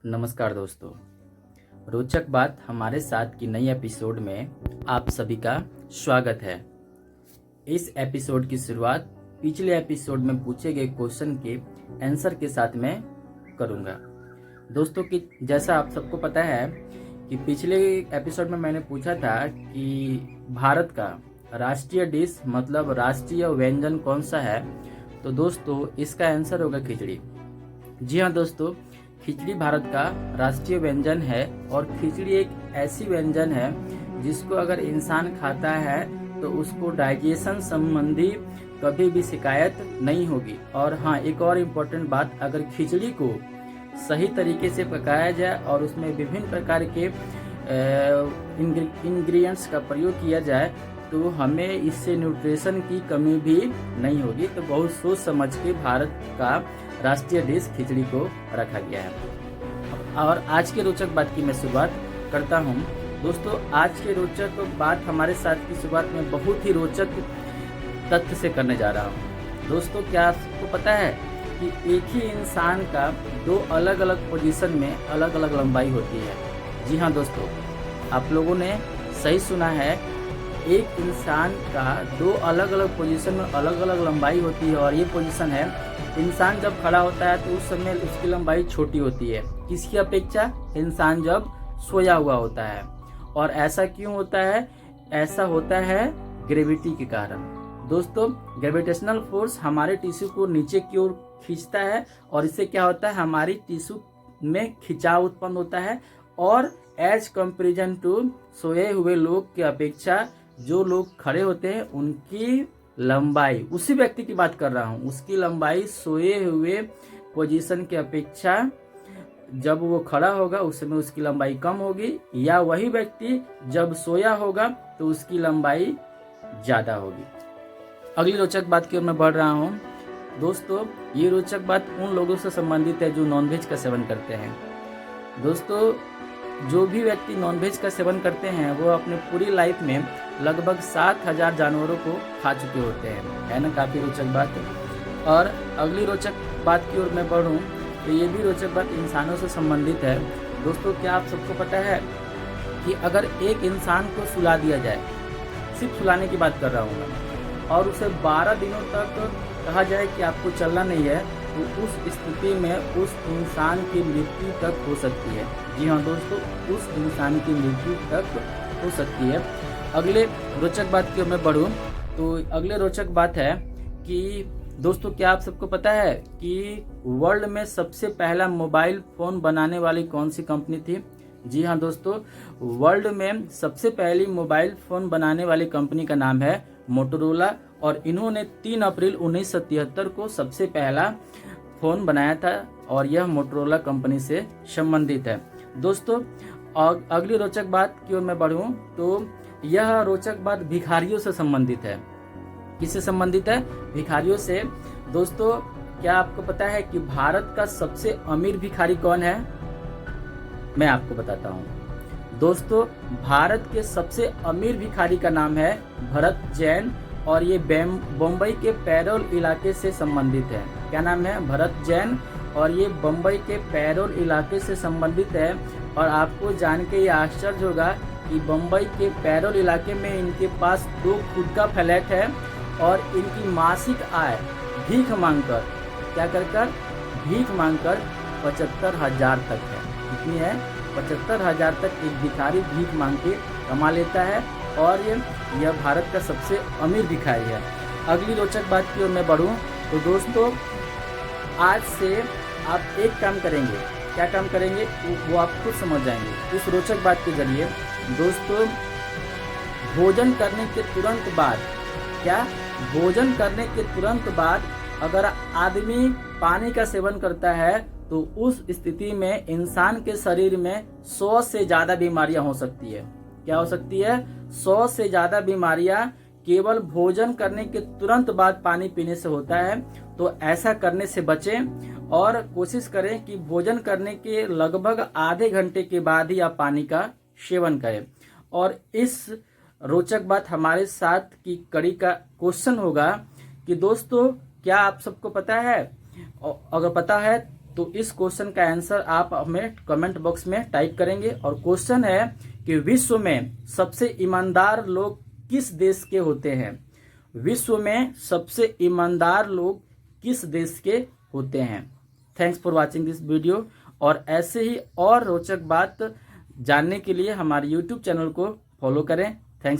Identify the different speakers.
Speaker 1: नमस्कार दोस्तों। रोचक बात हमारे साथ की नई एपिसोड में आप सभी का स्वागत है। इस एपिसोड की शुरुआत पिछले एपिसोड में पूछे गए क्वेश्चन के आंसर के साथ मैं करूंगा। दोस्तों कि जैसा आप सबको पता है कि पिछले एपिसोड में मैंने पूछा था कि भारत का राष्ट्रीय डिश मतलब राष्ट्रीय व्यंजन कौन सा है, तो दोस्तों इसका आंसर होगा खिचड़ी। जी हाँ दोस्तों, खिचड़ी भारत का राष्ट्रीय व्यंजन है और खिचड़ी एक ऐसी व्यंजन है जिसको अगर इंसान खाता है तो उसको डाइजेशन संबंधी कभी भी शिकायत नहीं होगी। और हाँ, एक और इम्पोर्टेंट बात, अगर खिचड़ी को सही तरीके से पकाया जाए और उसमें विभिन्न प्रकार के इंग्रेडिएंट्स का प्रयोग किया जाए तो हमें इससे न्यूट्रिशन की कमी भी नहीं होगी। तो बहुत सोच समझ के भारत का राष्ट्रीय डिश खिचड़ी को रखा गया है। और आज के रोचक बात की मैं शुरुआत करता हूँ। दोस्तों, आज के रोचक बात हमारे साथ की शुरुआत में बहुत ही रोचक तथ्य से करने जा रहा हूँ। दोस्तों, क्या आपको पता है कि एक ही इंसान का दो अलग अलग पोजीशन में अलग अलग लंबाई होती है? जी हाँ दोस्तों, आप लोगों ने सही सुना है। एक इंसान का दो अलग अलग पोजीशन में अलग अलग लंबाई होती है और ये पोजीशन है, इंसान जब खड़ा होता है तो उस समय उसकी लंबाई छोटी होती है किसकी अपेक्षा? इंसान जब सोया हुआ होता है। और ऐसा क्यों होता है? ऐसा होता है ग्रेविटी के कारण। दोस्तों, ग्रेविटेशनल फोर्स हमारे टिश्यू को नीचे की ओर खींचता है और इससे क्या होता है, हमारी टिश्यू में खिंचाव उत्पन्न होता है। और एज कंपेरिजन टू सोए हुए लोग की अपेक्षा जो लोग खड़े होते हैं उनकी लंबाई, उसी व्यक्ति की बात कर रहा हूँ, उसकी लंबाई सोए हुए पोजीशन की अपेक्षा जब वो खड़ा होगा उस समय उसकी लंबाई कम होगी, या वही व्यक्ति जब सोया होगा तो उसकी लंबाई ज्यादा होगी। अगली रोचक बात की ओर मैं बढ़ रहा हूँ। दोस्तों, ये रोचक बात उन लोगों से संबंधित है जो नॉनवेज का सेवन करते हैं। दोस्तों, जो भी व्यक्ति नॉनवेज का सेवन करते हैं वो अपने पूरी लाइफ में लगभग 7,000 जानवरों को खा चुके होते हैं, है ना? काफ़ी रोचक बात है। और अगली रोचक बात की ओर मैं बढ़ूँ तो ये भी रोचक बात इंसानों से संबंधित है। दोस्तों, क्या आप सबको पता है कि अगर एक इंसान को सुला दिया जाए, सिर्फ सुलाने की बात कर रहा हूँ मैं, और उसे 12 दिनों तक कहा जाए कि आपको चलना नहीं है, तो उस स्थिति में उस इंसान की मृत्यु तक हो सकती है। जी हाँ दोस्तों, उस इंसान की मृत्यु तक हो सकती है। अगले रोचक बात की ओर मैं बढ़ूँ तो अगले रोचक बात है कि दोस्तों, क्या आप सबको पता है कि वर्ल्ड में सबसे पहला मोबाइल फ़ोन बनाने वाली कौन सी कंपनी थी? जी हाँ दोस्तों, वर्ल्ड में सबसे पहली मोबाइल फ़ोन बनाने वाली कंपनी का नाम है मोटोरोला और इन्होंने 3 अप्रैल 1977 को सबसे पहला फ़ोन बनाया था और यह मोटोरोला कंपनी से संबंधित है। दोस्तों, अगली रोचक बात की ओर मैं बढ़ूँ तो यह रोचक बात भिखारियों से संबंधित है। किससे संबंधित है? भिखारियों से। दोस्तों, क्या आपको पता है कि भारत का सबसे अमीर भिखारी कौन है? मैं आपको बताता हूँ। दोस्तों, भारत के सबसे अमीर भिखारी का नाम है भरत जैन और ये बम्बई के पैरोल इलाके से संबंधित है। क्या नाम है? भरत जैन और ये बम्बई के पैरोल इलाके से संबंधित है। और आपको जान के ये आश्चर्य होगा कि बम्बई के पैरोल इलाके में इनके पास 2 खुद का फ्लैट है और इनकी मासिक आय भीख मांगकर, क्या कर भीख मांगकर 75,000 तक है। कितनी है? 75,000 तक एक भिखारी भीख मांग के कमा लेता है और यह भारत का सबसे अमीर भिखारी है। अगली रोचक बात की ओर मैं बढ़ूँ तो दोस्तों, आज से आप एक काम करेंगे। क्या काम करेंगे वो आप खुद समझ जाएंगे इस रोचक बात के जरिए। दोस्तों, भोजन करने के तुरंत बाद, क्या भोजन करने के तुरंत बाद अगर आदमी पानी का सेवन करता है तो उस स्थिति में इंसान के शरीर में 100 से ज़्यादा बीमारियां हो सकती है। क्या हो सकती है? 100 से ज़्यादा बीमारियां केवल भोजन करने के तुरंत बाद पानी पीने से होता है। तो ऐसा करने से बचें और कोशिश करें कि भोजन करने के लगभग आधे घंटे के बाद ही आप पानी का सेवन करें। और इस रोचक बात हमारे साथ की कड़ी का क्वेश्चन होगा कि दोस्तों, क्या आप सबको पता है? अगर पता है तो इस क्वेश्चन का आंसर आप हमें कमेंट बॉक्स में टाइप करेंगे। और क्वेश्चन है कि विश्व में सबसे ईमानदार लोग किस देश के होते हैं? विश्व में सबसे ईमानदार लोग किस देश के होते हैं? Thanks for watching this video. और ऐसे ही और रोचक बात जानने के लिए हमारे YouTube चैनल को फॉलो करें।